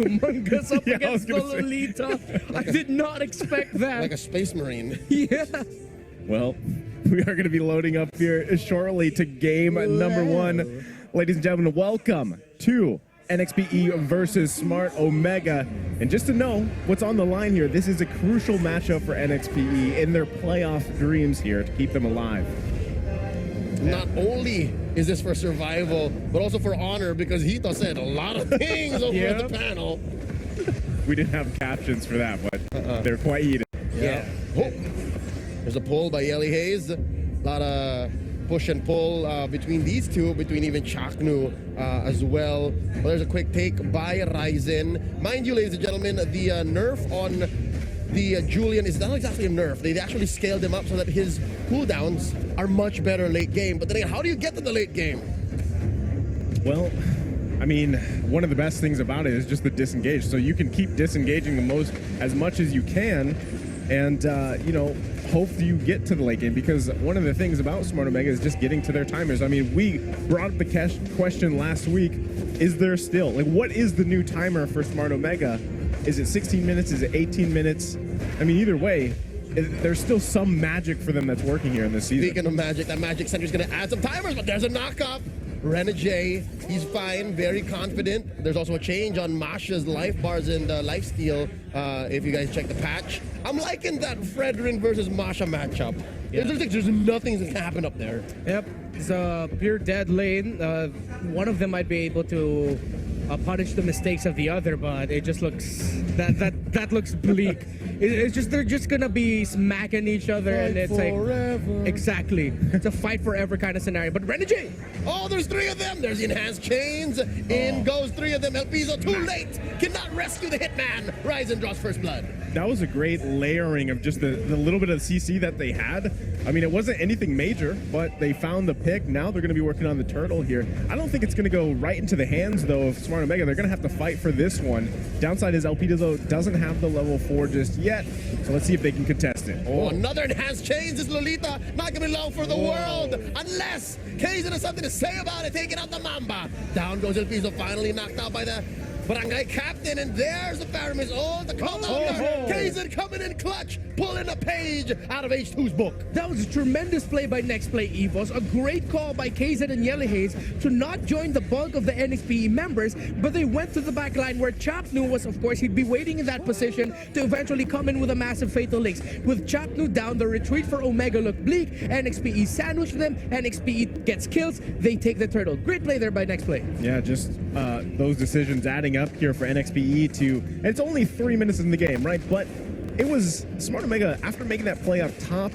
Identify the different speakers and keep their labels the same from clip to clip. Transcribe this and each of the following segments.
Speaker 1: humongous up
Speaker 2: Yeah, I
Speaker 1: against the
Speaker 2: was gonna
Speaker 1: Lolita. I did not expect that.
Speaker 3: Like a space marine.
Speaker 1: Yeah.
Speaker 2: Well, we are going to be loading up here shortly to game number 1. Ladies and gentlemen, welcome to Nxpe versus Smart Omega. And just to know what's on the line here, this is a crucial matchup for Nxpe in their playoff dreams here to keep them alive.
Speaker 3: Not only is this for survival, but also for honor, because Hito said a lot of things over at the panel.
Speaker 2: We didn't have captions for that, but they're quite heated.
Speaker 1: Yeah.
Speaker 3: Oh. There's a pull by Yelly Hayes. A lot of push and pull between these two, between even Chaknu as well. But there's a quick take by Ryzen. Mind you, ladies and gentlemen, the nerf on the Julian is not exactly a nerf. They actually scaled him up so that his cooldowns are much better late game. But then how do you get to the late game?
Speaker 2: Well, I mean, one of the best things about it is just the disengage. So you can keep disengaging as much as you can, and you know, hope you get to the late game, because one of the things about Smart Omega is just getting to their timers. I mean, we brought up the question last week, is there still, like, what is the new timer for Smart Omega? Is it 16 minutes? Is it 18 minutes? I mean, either way, there's still some magic for them that's working here in this season.
Speaker 3: Speaking of magic, that magic center is going to add some timers, but there's a knockup. Renegade, he's fine, very confident. There's also a change on Masha's life bars and life steal, if you guys check the patch. I'm liking that Fredrin versus Masha matchup.
Speaker 1: Yeah.
Speaker 3: There's nothing that can happen up there.
Speaker 1: Yep. It's a pure dead lane. One of them might be able to punish the mistakes of the other, but it just looks that looks bleak. It's just they're just gonna be smacking each other, and it's
Speaker 3: forever.
Speaker 1: like exactly. It's a fight forever kind of scenario. But Renegade.
Speaker 3: Oh, there's 3 of them. There's the enhanced chains. In goes 3 of them. El Piso too late. Cannot rescue the hitman. Ryzen draws first blood.
Speaker 2: That was a great layering of just the little bit of CC that they had. I mean, it wasn't anything major, but they found the pick. Now they're going to be working on the turtle here. I don't think it's going to go right into the hands, though, of Smart Omega. They're going to have to fight for this one. Downside is El Piso doesn't have the level 4 just yet, so let's see if they can contest it.
Speaker 3: Oh, another enhanced chains. This Lolita not going to be long for the world, unless Kaizen has something to say about it, taking out the Mamba. Down goes El Piso, finally knocked out by the Barangay Captain, and there's the Paramis. Oh, the call down there. Kaizen coming in clutch, pulling a page out of H2's book.
Speaker 1: That was a tremendous play by Nxpe Evos. A great call by KZ and Yelly Hayes to not join the bulk of the Nxpe members, but they went to the back line where Chapnu was, of course, he'd be waiting in that position to eventually come in with a massive fatal links. With Chapnu down, the retreat for Omega looked bleak. Nxpe sandwiched them. Nxpe gets kills. They take the turtle. Great play there by Nxpe.
Speaker 2: Yeah, just those decisions adding up here for Nxpe to, and it's only 3 minutes in the game, right? But it was Smart Omega, after making that play up top,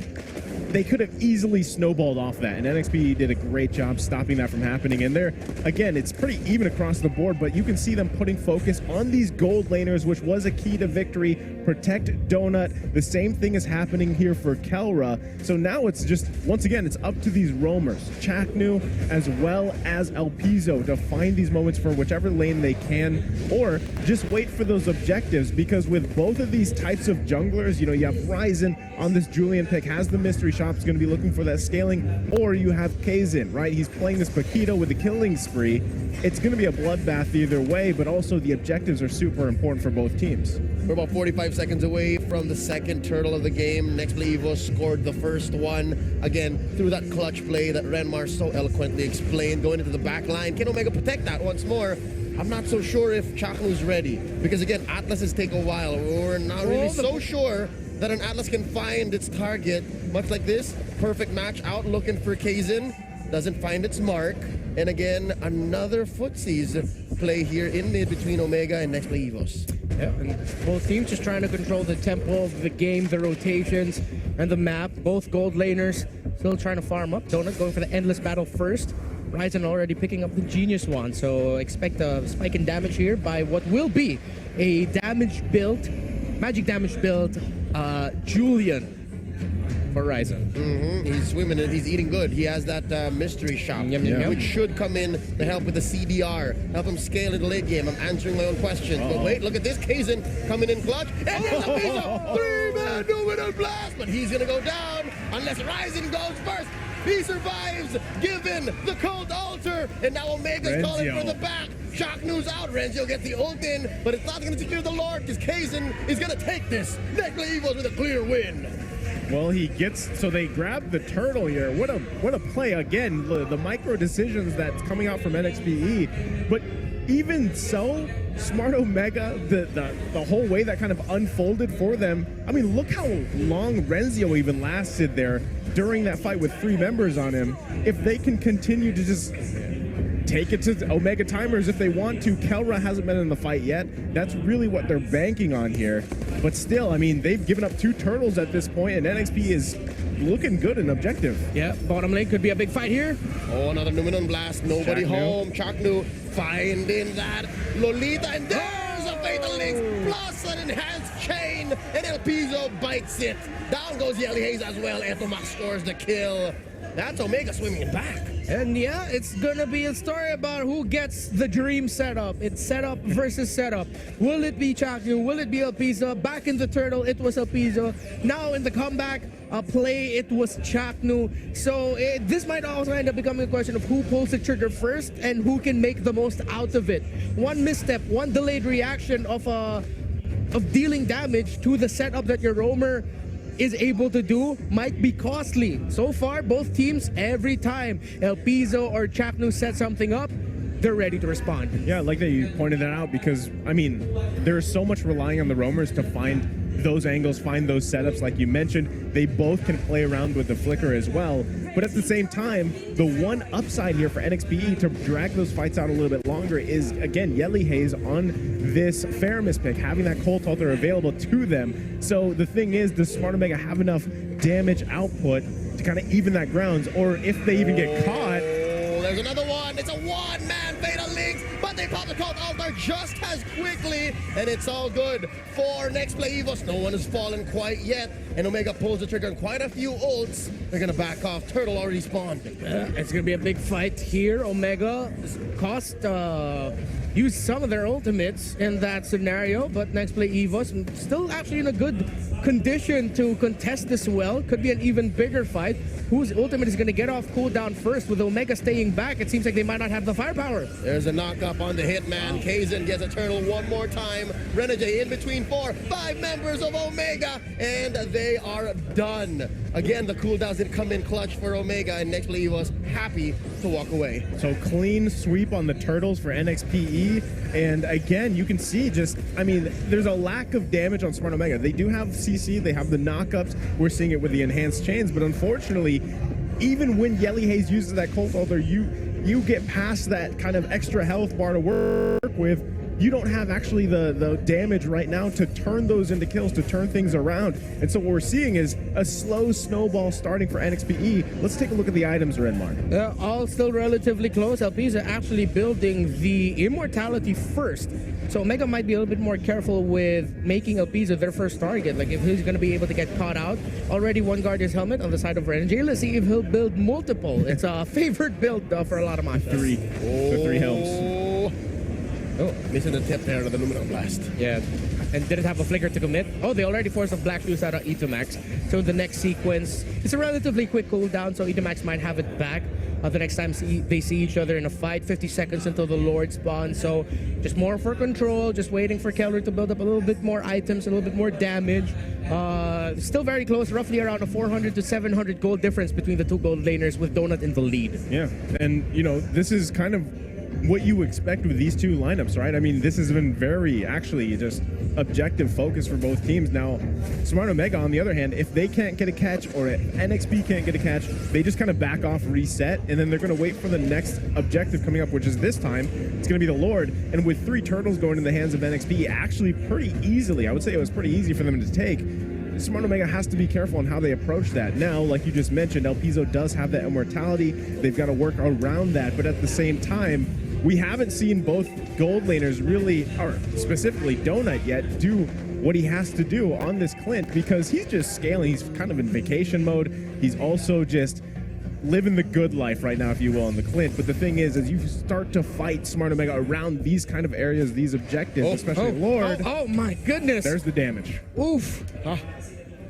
Speaker 2: they could have easily snowballed off that, and Nxpe did a great job stopping that from happening. And there, again, it's pretty even across the board, but you can see them putting focus on these gold laners, which was a key to victory. Protect Donut. The same thing is happening here for Kelra. So now it's just, once again, it's up to these roamers, Chaknu as well as El Piso, to find these moments for whichever lane they can, or just wait for those objectives, because with both of these types of junglers, you know, you have Ryzen on this Julian pick, has the mystery shop's going to be looking for that scaling, or you have Kaizen, right? He's playing this Paquito with a killing spree. It's going to be a bloodbath either way, but also the objectives are super important for both teams.
Speaker 3: We're about 45 seconds away from the second turtle of the game. Nxpe Evo scored the first one. Again, through that clutch play that Renmar so eloquently explained, going into the back line. Can Omega protect that once more? I'm not so sure if Chaknu's ready, because again, Atlases take a while. We're not really so sure that an Atlas can find its target. Much like this, perfect match out looking for Kaizen. Doesn't find its mark. And again, another footsies play here in mid between Omega and Nxpe Evos.
Speaker 1: Yeah, and both teams just trying to control the tempo of the game, the rotations, and the map. Both gold laners still trying to farm up. Donut going for the endless battle first. Ryzen already picking up the Genius Wand, so expect a spike in damage here by what will be a magic damage built Julian for Ryzen.
Speaker 3: He's swimming and he's eating good. He has that mystery shop, which should come in to help with the CDR, help him scale in the late game. I'm answering my own questions. But wait, look at this Kaizen coming in clutch. And there's a piece of 3-man Dominant Blast, but he's going to go down unless Ryzen goes first. He survives, given the cold altar, and now Omega's calling for the back. Shock news out. Renzi will get the ult in, but it's not going to secure the Lord because Kaizen is going to take this. Nxpe Evos with a clear win.
Speaker 2: Well, he gets, so they grab the turtle here. What a play. Again, the micro decisions that's coming out from NXPE. But even so, Smart Omega, the whole way that kind of unfolded for them. I mean, look how long Renzio even lasted there during that fight with 3 members on him. If they can continue to just take it to Omega timers if they want to. Kelra hasn't been in the fight yet. That's really what they're banking on here. But still, I mean, they've given up 2 turtles at this point, and NXP is looking good and objective.
Speaker 1: Yeah, bottom lane could be a big fight here.
Speaker 3: Oh, another Numenon blast. Nobody home. Chaknu finding that Lolita, and there's a Fatal Links plus an enhanced chain, and El Piso bites it. Down goes Yelly Hayes as well. Etomax scores the kill. That's Omega swimming it back.
Speaker 1: And yeah, it's gonna be a story about who gets the dream setup. It's setup versus setup. Will it be Chaknu? Will it be El Piso? Back in the turtle, it was El Piso. Now in the comeback play, it was Chaknu. So this might also end up becoming a question of who pulls the trigger first and who can make the most out of it. One misstep, one delayed reaction of dealing damage to the setup that your roamer is able to do might be costly. So far, both teams, every time El Piso or Chaknu set something up, they're ready to respond.
Speaker 2: Yeah, I like that you pointed that out because, I mean, there's so much relying on the roamers to find those angles, find those setups like you mentioned. They both can play around with the flicker as well. But at the same time, the one upside here for NXPE to drag those fights out a little bit longer is, again, Yelly Hayes on this Faramis pick, having that Cold Halter available to them. So the thing is, does Smart Omega have enough damage output to kind of even that grounds? Or if they even get caught...
Speaker 3: Oh, there's another one. It's a one-man Fatal Links, but they pop the Cold Halter just as quickly, and it's all good for Nxpe Evos. No one has fallen quite yet, and Omega pulls the trigger on quite a few ults. They're gonna back off. Turtle already spawned.
Speaker 1: It's gonna be a big fight here. Omega used some of their ultimates in that scenario, but Nxpe Evos still actually in a good condition to contest this well. Could be an even bigger fight. Whose ultimate is going to get off cooldown first? With Omega staying back, it seems like they might not have the firepower.
Speaker 3: There's a knock-up on the Hitman. Kaizen gets a turtle one more time. Renegade in between 5 members of Omega, and they are done. Again, the cooldowns did come in clutch for Omega, and Nxpe Evos happy to walk away.
Speaker 2: So clean sweep on the turtles for NXPE. And again, you can see just, I mean, there's a lack of damage on Smart Omega. They do have CC, they have the knockups. We're seeing it with the enhanced chains, but unfortunately, even when Yelly Hayes uses that Cold Halter, you get past that kind of extra health bar to work with. You don't have actually the damage right now to turn those into kills, to turn things around. And so what we're seeing is a slow snowball starting for NXPE. Let's take a look at the items, Renmar.
Speaker 1: All still relatively close. El Piso actually building the immortality first. So Omega might be a little bit more careful with making El Piso their first target. Like if he's going to be able to get caught out. Already one Guardian's helmet on the side of Renegade. Let's see if he'll build multiple. It's a favorite build for a lot of machas.
Speaker 2: The 3 helms.
Speaker 3: Oh, missing the tip there to the Luminal Blast.
Speaker 1: Yeah, and didn't have a flicker to commit. Oh, they already forced a Black Shoes out of Etomax. So the next sequence, it's a relatively quick cooldown, so Etomax might have it back the next time they see each other in a fight. 50 seconds until the Lord spawns, so just more for control, just waiting for Keller to build up a little bit more items, a little bit more damage. Still very close, roughly around a 400 to 700 gold difference between the 2 gold laners with Donut in the lead.
Speaker 2: Yeah, and you know, this is kind of what you expect with these 2 lineups, right? I mean, this has been very, actually, just objective focus for both teams. Now, Smart Omega, on the other hand, if they can't get a catch or if NXP can't get a catch, they just kind of back off, reset, and then they're going to wait for the next objective coming up, which is this time, it's going to be the Lord. And with 3 turtles going in the hands of NXP, actually pretty easily, I would say it was pretty easy for them to take. Smart Omega has to be careful on how they approach that. Now, like you just mentioned, El Piso does have that immortality. They've got to work around that, but at the same time, we haven't seen both gold laners really, or specifically Donut yet, do what he has to do on this Clint because he's just scaling. He's kind of in vacation mode. He's also just living the good life right now, if you will, on the Clint. But the thing is, as you start to fight Smart Omega around these kind of areas, these objectives, especially Lord.
Speaker 1: Oh my goodness.
Speaker 2: There's the damage.
Speaker 1: Oof.
Speaker 2: As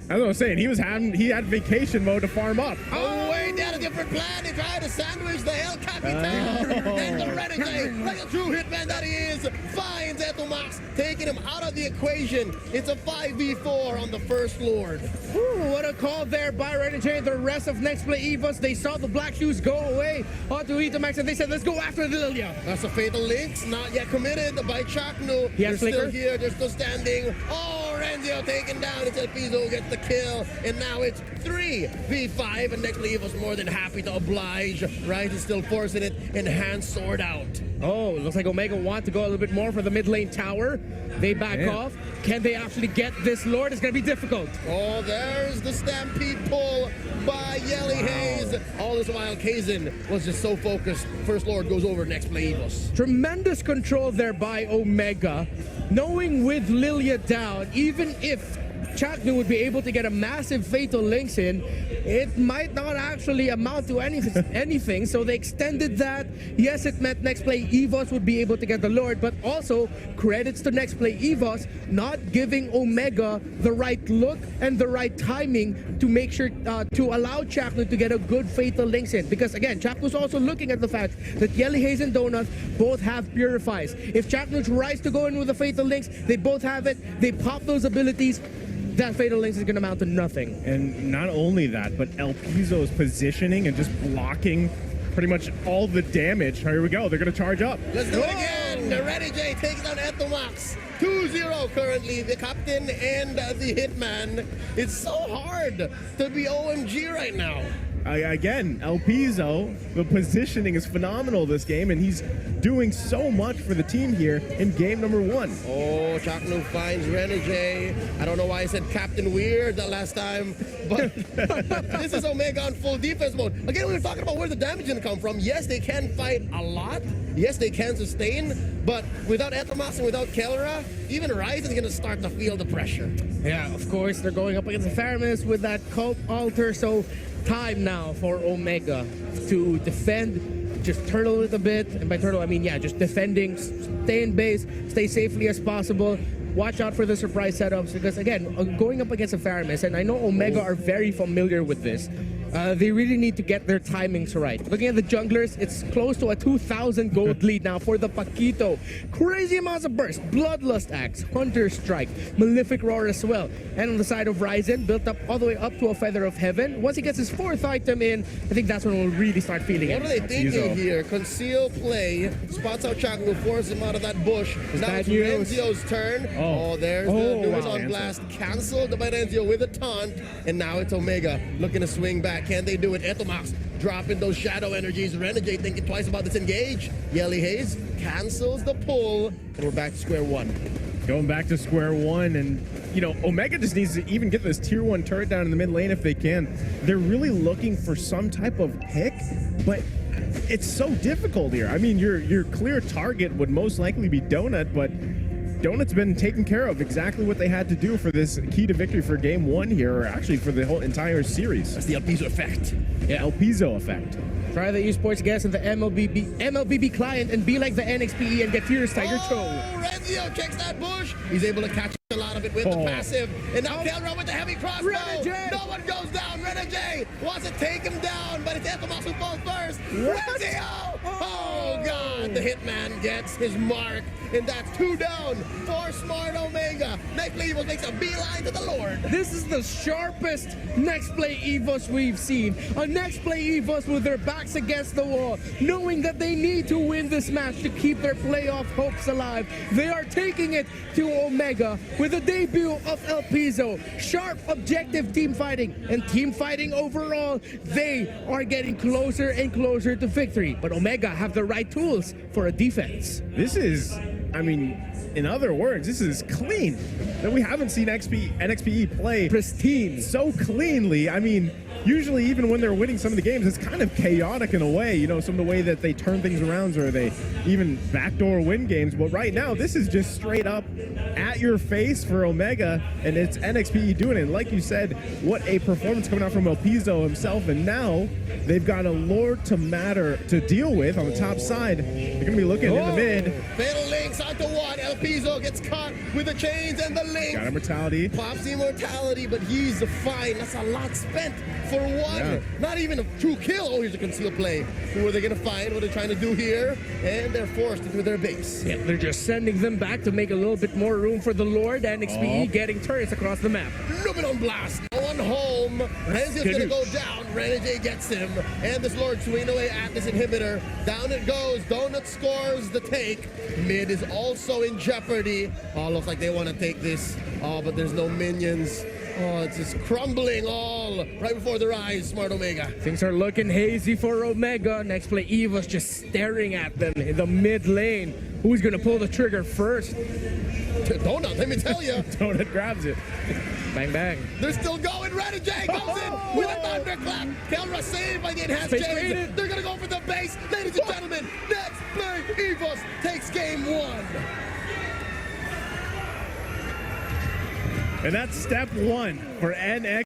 Speaker 2: I was saying, he had vacation mode to farm up.
Speaker 3: Oh, wait, that a different plan. They try to sandwich the El Capitan. And the Renegade, like a true hitman that he is, finds Etomax, taking him out of the equation. It's a 5v4 on the first Lord.
Speaker 1: Ooh, what a call there by Renegade. The rest of Nxpe Evos, they saw the black shoes go away onto Etomax, and they said, let's go after the Lilia.
Speaker 3: That's a fatal links, not yet committed by Chaknu.
Speaker 1: He
Speaker 3: They're
Speaker 1: has
Speaker 3: still
Speaker 1: flicker.
Speaker 3: here, they're still standing. Oh, Renzio taken down until Pizzo gets the kill. And now it's 3v5, and Nxpe Evos more than happy to oblige. Rise is still forcing it, and hand sword out.
Speaker 1: Oh, looks like Omega want to go a little bit more for the mid lane tower. They back off. Can they actually get this Lord? It's going to be difficult.
Speaker 3: Oh, there's the Stampede pull by Yelly Hayes. All this while, Kazin was just so focused. First Lord goes over Nxpe Evos.
Speaker 1: Tremendous control there by Omega. Knowing with Lilia down, even if Chaknu would be able to get a massive fatal links in, it might not actually amount to anything. So they extended that. Yes, it meant Nxpe Evos would be able to get the Lord, but also credits to Nxpe Evos not giving Omega the right look and the right timing to make sure to allow Chaknu to get a good fatal links in. Because again, Chaknu's also looking at the fact that Yelly Hayes and Donut both have purifies. If Chaknu tries to go in with the fatal links, they both have it. They pop those abilities. That fatal links is going to amount to nothing.
Speaker 2: And not only that, but El Pizzo's positioning and just blocking pretty much all the damage. Here we go. They're going to charge up.
Speaker 3: Let's do it again. The Renegade takes down Etomax. 2-0 currently, the captain and the hitman. It's so hard to be OMG right now.
Speaker 2: Again, El Pizzo, the positioning is phenomenal this game, and he's doing so much for the team here in game number 1.
Speaker 3: Oh, Chaknu finds Renegade. I don't know why I said Captain Weird the last time, but this is Omega on full defense mode. Again, we were talking about where the damage is going to come from. Yes, they can fight a lot. Yes, they can sustain, but without Etomax and without Kelra, even Rise is going to start to feel the pressure.
Speaker 1: Yeah, of course, they're going up against the Faramis with that cult altar, so time now for Omega to defend, just turtle a little bit, and by turtle I mean, yeah, just defending, stay in base, stay safely as possible. Watch out for the surprise setups, because again, going up against a Faramis, and I know Omega are very familiar with this, they really need to get their timings right. Looking at the junglers, it's close to a 2,000 gold lead now for the Paquito. Crazy amounts of burst, Bloodlust Axe, Hunter Strike, Malefic Roar as well. And on the side of Ryzen, built up all the way up to a Feather of Heaven. Once he gets his 4th item in, I think that's when we'll really start feeling it.
Speaker 3: What are they thinking here? Conceal play, spots out Chaknu, forces him out of that bush. Now it's Renzio's turn. Oh, there's the Lewis on blast. Canceled by Renzio with a taunt. And now it's Omega looking to swing back. Can they do it? Etomax dropping those shadow energies. Renegade thinking twice about this engage. Yelly Hayes cancels the pull. And we're back to square one.
Speaker 2: Going back to square one, and you know, Omega just needs to even get this tier 1 turret down in the mid lane if they can. They're really looking for some type of pick, but it's so difficult here. I mean, your clear target would most likely be Donut, but Donut's been taking care of exactly what they had to do for this key to victory for game 1 here, or actually for the whole entire series.
Speaker 3: That's the El Pizzo effect.
Speaker 2: Yeah, El Pizzo effect.
Speaker 1: Try the esports guest in the MLBB client and be like the Nxpe and get Fierce Tiger Cho.
Speaker 3: Renzio checks that bush. He's able to catch a lot of it with the passive. And now Kelra with the heavy crossbow.
Speaker 1: Renegade.
Speaker 3: No one goes down. Renegade wants to take him down, but it's Etomax who falls first. Renzio! Oh, God. The hitman gets his mark. And that's 2 down for smart Omega. Nxpe Evos makes a beeline to the Lord.
Speaker 1: This is the sharpest Nxpe Evos we've seen. A Nxpe Evos with their backs against the wall, knowing that they need to win this match to keep their playoff hopes alive. They are taking it to Omega with the debut of El Pizzo. Sharp, objective team fighting, and team fighting overall. They are getting closer and closer to victory. But Omega have the right tools for a defense.
Speaker 2: This is, I mean, in other words, this is clean. That we haven't seen NXPE play
Speaker 1: Pristine.
Speaker 2: so cleanly. I mean, usually even when they're winning some of the games, it's kind of chaotic in a way, you know, some of the way that they turn things around or they even backdoor win games. But right now, this is just straight up at your face for Omega, and it's NXPE doing it. Like you said, what a performance coming out from El Pizzo himself, and now they've got a Lord to matter to deal with on the top side. They're going to be looking in the mid.
Speaker 3: Fatal links out to one. El Piso gets caught with the chains and the link.
Speaker 2: Got immortality.
Speaker 3: Pops the immortality, but he's fine. That's a lot spent for one.
Speaker 2: Yeah.
Speaker 3: Not even a true kill. Oh, here's a concealed play. Who are they going to find? What are they trying to do here? And they're forced into their base.
Speaker 1: Yeah, they're just sending them back to make a little bit more room for the Lord, and Nxpe getting turrets across the map.
Speaker 3: Nubin on blast. No one home. Renzi's going to go down. Renegade gets him. And this Lord swinging away at this inhibitor. Down it goes. Donut scores the take. Mid is also in jeopardy. Oh, looks like they want to take this. Oh, but there's no minions. Oh, it's just crumbling all right before their eyes, Smart Omega.
Speaker 1: Things are looking hazy for Omega. Next play, Eva's just staring at them in the mid lane. Who's going to pull the trigger first?
Speaker 3: Donut, let me tell you.
Speaker 2: Donut grabs it.
Speaker 1: Bang, bang.
Speaker 3: They're still going. Renegade goes in with a thunderclap. Kelra saved by the enhanced
Speaker 1: Space
Speaker 3: chains.
Speaker 1: graded.
Speaker 3: They're going to go for the base. Ladies and gentlemen, next play, Evos takes game one.
Speaker 2: And that's step one for NX.